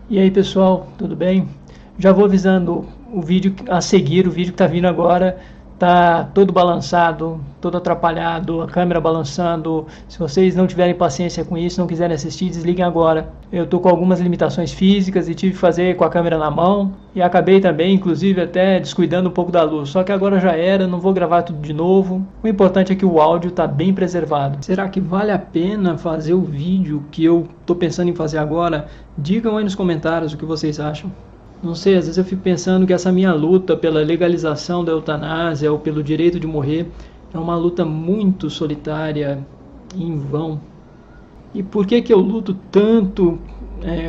E aí pessoal, tudo bem? Já vou avisando o vídeo a seguir, o vídeo que está vindo agora tá todo balançado, todo atrapalhado, a câmera balançando. Se vocês não tiverem paciência com isso, não quiserem assistir, desliguem agora. Eu tô com algumas limitações físicas e tive que fazer com a câmera na mão e acabei também, inclusive até descuidando um pouco da luz. Só que agora já era, não vou gravar tudo de novo. O importante é que o áudio está bem preservado. Será que vale a pena fazer o vídeo que eu tô pensando em fazer agora? Digam aí nos comentários o que vocês acham. Não sei, às vezes eu fico pensando que essa minha luta pela legalização da eutanásia ou pelo direito de morrer é uma luta muito solitária e em vão. E por que eu luto tanto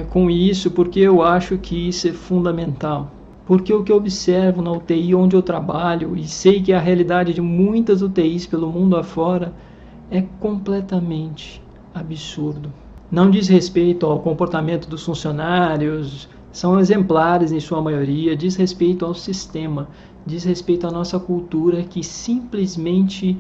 com isso? Porque eu acho que isso é fundamental. Porque o que eu observo na UTI onde eu trabalho, e sei que é a realidade de muitas UTIs pelo mundo afora, é completamente absurdo. Não diz respeito ao comportamento dos funcionários, são exemplares em sua maioria, diz respeito ao sistema, diz respeito à nossa cultura que simplesmente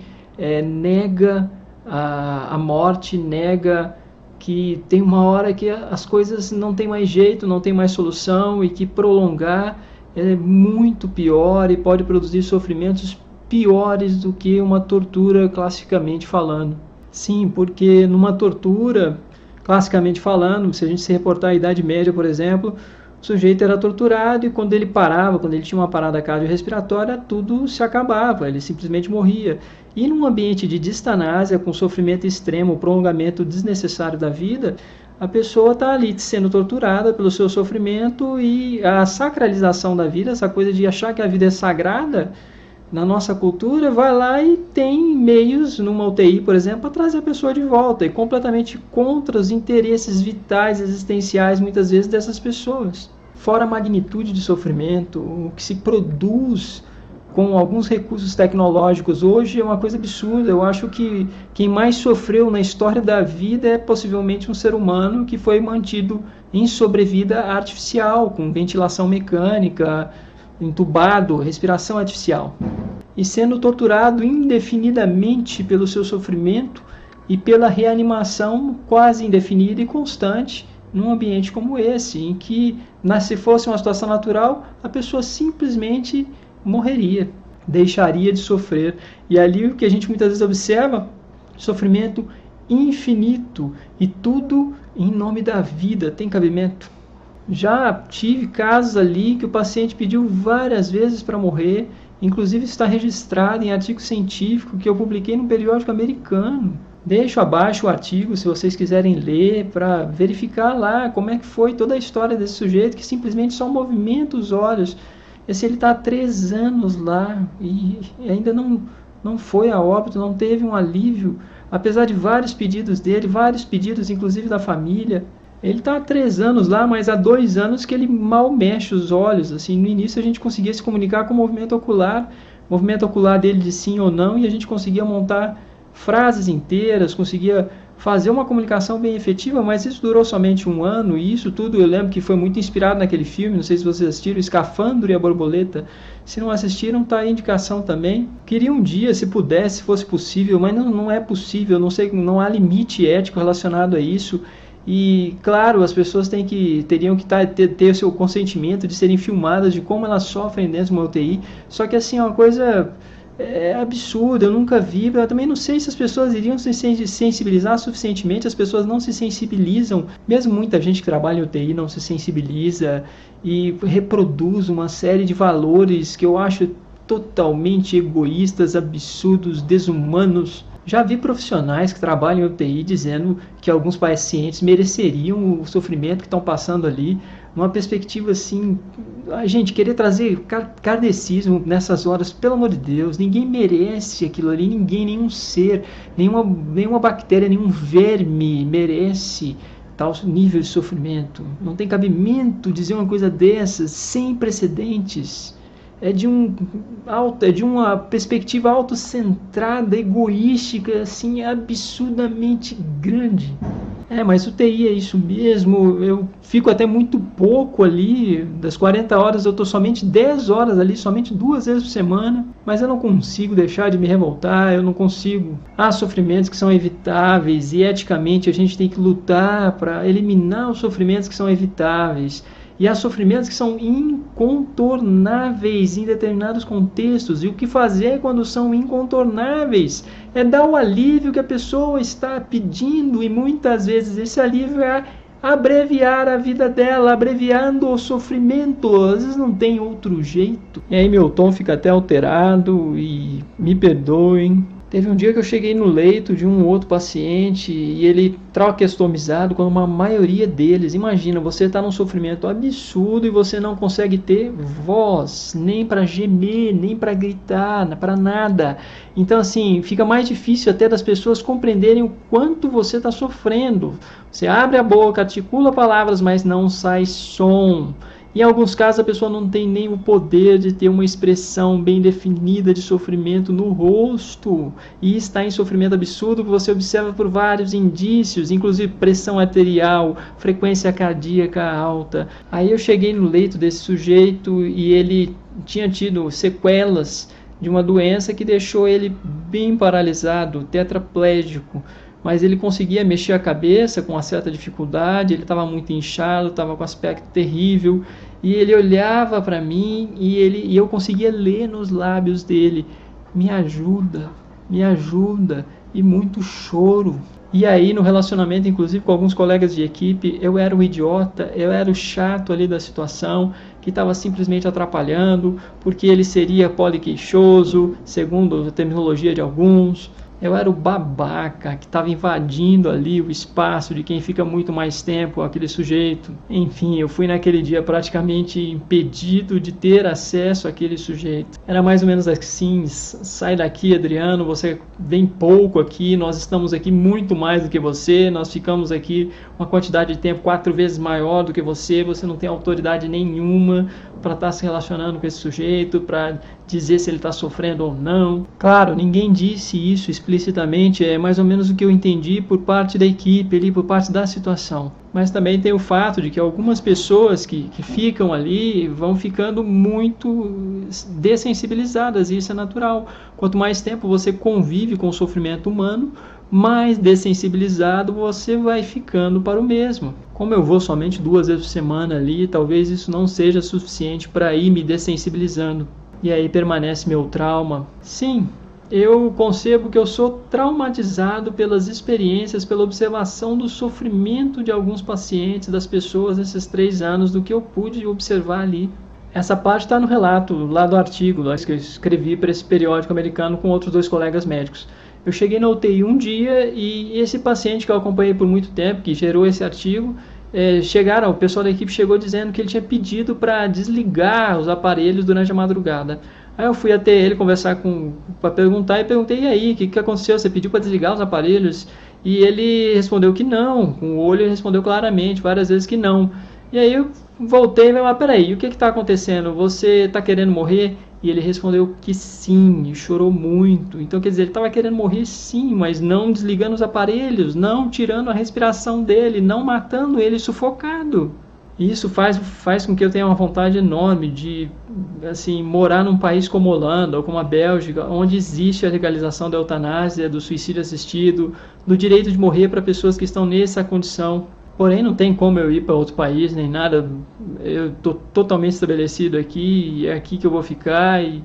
nega a morte, nega que tem uma hora que as coisas não tem mais jeito, não tem mais solução e que prolongar é muito pior e pode produzir sofrimentos piores do que uma tortura classicamente falando. Sim, porque numa tortura, classicamente falando, se a gente se reportar à Idade Média, por exemplo, o sujeito era torturado e quando ele parava, quando ele tinha uma parada cardiorrespiratória, tudo se acabava, ele simplesmente morria. E num ambiente de distanásia, com sofrimento extremo, prolongamento desnecessário da vida, a pessoa está ali sendo torturada pelo seu sofrimento e a sacralização da vida, essa coisa de achar que a vida é sagrada, na nossa cultura, vai lá e tem meios, numa UTI, por exemplo, para trazer a pessoa de volta, e completamente contra os interesses vitais, existenciais, muitas vezes, dessas pessoas. Fora a magnitude de sofrimento, o que se produz com alguns recursos tecnológicos hoje é uma coisa absurda. Eu acho que quem mais sofreu na história da vida é possivelmente um ser humano que foi mantido em sobrevida artificial, com ventilação mecânica, entubado, respiração artificial, e sendo torturado indefinidamente pelo seu sofrimento e pela reanimação quase indefinida e constante num ambiente como esse, em que, se fosse uma situação natural, a pessoa simplesmente morreria, deixaria de sofrer. E ali o que a gente muitas vezes observa, sofrimento infinito, e tudo em nome da vida. Tem cabimento? Já tive casos ali que o paciente pediu várias vezes para morrer, inclusive está registrado em artigo científico que eu publiquei no periódico americano. Deixo abaixo o artigo se vocês quiserem ler para verificar lá como é que foi toda a história desse sujeito que simplesmente só movimenta os olhos. Esse ele está há 3 anos lá e ainda não foi a óbito, não teve um alívio, apesar de vários pedidos dele, vários pedidos inclusive da família. Ele está há 3 anos lá, mas há 2 anos que ele mal mexe os olhos. Assim, no início a gente conseguia se comunicar com o movimento ocular dele de sim ou não, e a gente conseguia montar frases inteiras, conseguia fazer uma comunicação bem efetiva, mas isso durou somente 1 ano, e isso tudo eu lembro que foi muito inspirado naquele filme, não sei se vocês assistiram, Escafandro e a Borboleta. Se não assistiram, está a indicação também. Queria um dia, se pudesse, se fosse possível, mas não é possível, não sei, não há limite ético relacionado a isso. E, claro, as pessoas teriam que ter o seu consentimento de serem filmadas de como elas sofrem dentro de uma UTI. Só que, assim, é uma coisa absurda, eu nunca vi. Eu também não sei se as pessoas iriam se sensibilizar suficientemente. As pessoas não se sensibilizam. Mesmo muita gente que trabalha em UTI não se sensibiliza e reproduz uma série de valores que eu acho totalmente egoístas, absurdos, desumanos. Já vi profissionais que trabalham em UTI dizendo que alguns pacientes mereceriam o sofrimento que estão passando ali, numa perspectiva assim, a gente querer trazer kardecismo nessas horas, pelo amor de Deus, ninguém merece aquilo ali, ninguém, nenhum ser, nenhuma bactéria, nenhum verme merece tal nível de sofrimento. Não tem cabimento dizer uma coisa dessas, sem precedentes. é de uma perspectiva autocentrada, egoística, assim, absurdamente grande. Mas UTI é isso mesmo, eu fico até muito pouco ali, das 40 horas eu estou somente 10 horas ali, somente 2 vezes por semana, mas eu não consigo deixar de me revoltar, eu não consigo. Há sofrimentos que são evitáveis e eticamente a gente tem que lutar para eliminar os sofrimentos que são evitáveis. E há sofrimentos que são incontornáveis em determinados contextos. E o que fazer quando são incontornáveis? É dar o alívio que a pessoa está pedindo. E muitas vezes esse alívio é abreviar a vida dela, abreviando o sofrimento. Às vezes não tem outro jeito. E aí meu tom fica até alterado e me perdoem. Teve um dia que eu cheguei no leito de um outro paciente e ele traqueostomizado com a maioria deles. Imagina, você está num sofrimento absurdo e você não consegue ter voz, nem para gemer, nem para gritar, para nada. Então, assim, fica mais difícil até das pessoas compreenderem o quanto você está sofrendo. Você abre a boca, articula palavras, mas não sai som. Em alguns casos, a pessoa não tem nem o poder de ter uma expressão bem definida de sofrimento no rosto e está em sofrimento absurdo que você observa por vários indícios, inclusive pressão arterial, frequência cardíaca alta. Aí eu cheguei no leito desse sujeito e ele tinha tido sequelas de uma doença que deixou ele bem paralisado, tetraplégico. Mas ele conseguia mexer a cabeça com uma certa dificuldade, ele estava muito inchado, estava com aspecto terrível, e ele olhava para mim e eu conseguia ler nos lábios dele, me ajuda, e muito choro. E aí no relacionamento, inclusive com alguns colegas de equipe, eu era o idiota, eu era o chato ali da situação, que estava simplesmente atrapalhando, porque ele seria poliqueixoso, segundo a terminologia de alguns. Eu era o babaca que estava invadindo ali o espaço de quem fica muito mais tempo, aquele sujeito. Enfim, eu fui naquele dia praticamente impedido de ter acesso àquele sujeito. Era mais ou menos assim, sai daqui, Adriano, você vem pouco aqui, nós estamos aqui muito mais do que você, nós ficamos aqui uma quantidade de tempo 4 vezes maior do que você não tem autoridade nenhuma para estar se relacionando com esse sujeito, para dizer se ele está sofrendo ou não. Claro, ninguém disse isso explicitamente, é mais ou menos o que eu entendi por parte da equipe, ali, por parte da situação. Mas também tem o fato de que algumas pessoas que ficam ali vão ficando muito dessensibilizadas, e isso é natural. Quanto mais tempo você convive com o sofrimento humano, mais dessensibilizado você vai ficando para o mesmo. Como eu vou somente 2 vezes por semana ali, talvez isso não seja suficiente para ir me dessensibilizando. E aí permanece meu trauma. Sim, eu concebo que eu sou traumatizado pelas experiências, pela observação do sofrimento de alguns pacientes, das pessoas nesses 3 anos, do que eu pude observar ali. Essa parte está no relato, lá do artigo que eu escrevi para esse periódico americano com outros 2 colegas médicos. Eu cheguei na UTI um dia e esse paciente que eu acompanhei por muito tempo, que gerou esse artigo, o pessoal da equipe chegou dizendo que ele tinha pedido para desligar os aparelhos durante a madrugada. Aí eu fui até ele conversar para perguntar, e perguntei, e aí, o que aconteceu? Você pediu para desligar os aparelhos? E ele respondeu que não, com o olho ele respondeu claramente, várias vezes que não. E aí eu voltei e falei, mas peraí, o que está acontecendo? Você está querendo morrer? E ele respondeu que sim, e chorou muito. Então, quer dizer, ele estava querendo morrer sim, mas não desligando os aparelhos, não tirando a respiração dele, não matando ele sufocado. E isso faz com que eu tenha uma vontade enorme de assim, morar num país como a Holanda ou como a Bélgica, onde existe a legalização da eutanásia, do suicídio assistido, do direito de morrer para pessoas que estão nessa condição. Porém, não tem como eu ir para outro país, nem nada. Eu estou totalmente estabelecido aqui, e é aqui que eu vou ficar e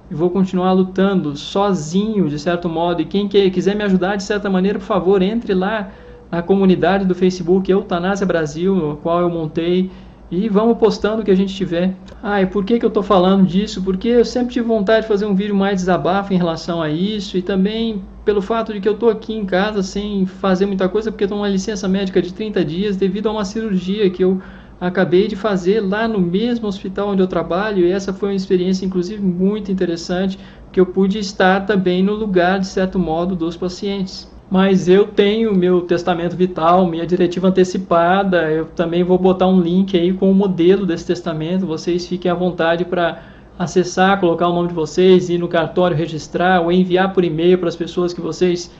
vou continuar lutando sozinho, de certo modo. E quem quiser me ajudar de certa maneira, por favor, entre lá na comunidade do Facebook Eutanásia Brasil, no qual eu montei, e vamos postando o que a gente tiver. E por que eu estou falando disso? Porque eu sempre tive vontade de fazer um vídeo mais desabafo em relação a isso, e também pelo fato de que eu estou aqui em casa sem fazer muita coisa, porque estou numa licença médica de 30 dias devido a uma cirurgia que eu acabei de fazer lá no mesmo hospital onde eu trabalho, e essa foi uma experiência inclusive muito interessante, que eu pude estar também no lugar, de certo modo, dos pacientes. Mas eu tenho meu testamento vital, minha diretiva antecipada, eu também vou botar um link aí com o modelo desse testamento, vocês fiquem à vontade para acessar, colocar o nome de vocês, ir no cartório registrar ou enviar por e-mail para as pessoas que vocês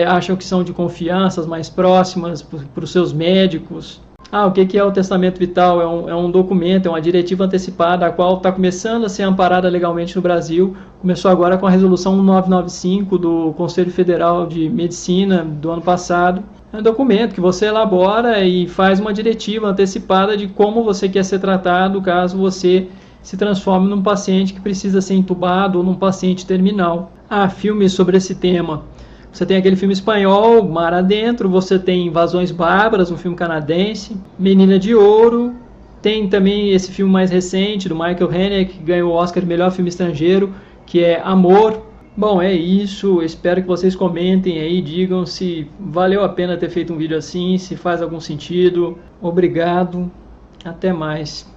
acham que são de confiança, as mais próximas, para os seus médicos. O que é o testamento vital? É um documento, é uma diretiva antecipada, a qual está começando a ser amparada legalmente no Brasil. Começou agora com a resolução 1995 do Conselho Federal de Medicina do ano passado. É um documento que você elabora e faz uma diretiva antecipada de como você quer ser tratado caso você se transforme num paciente que precisa ser entubado ou num paciente terminal. Há filmes sobre esse tema. Você tem aquele filme espanhol, Mar Adentro, você tem Invasões Bárbaras, um filme canadense, Menina de Ouro, tem também esse filme mais recente do Michael Haneke, que ganhou o Oscar de melhor filme estrangeiro, que é Amor. Bom, é isso, espero que vocês comentem aí, digam se valeu a pena ter feito um vídeo assim, se faz algum sentido. Obrigado, até mais.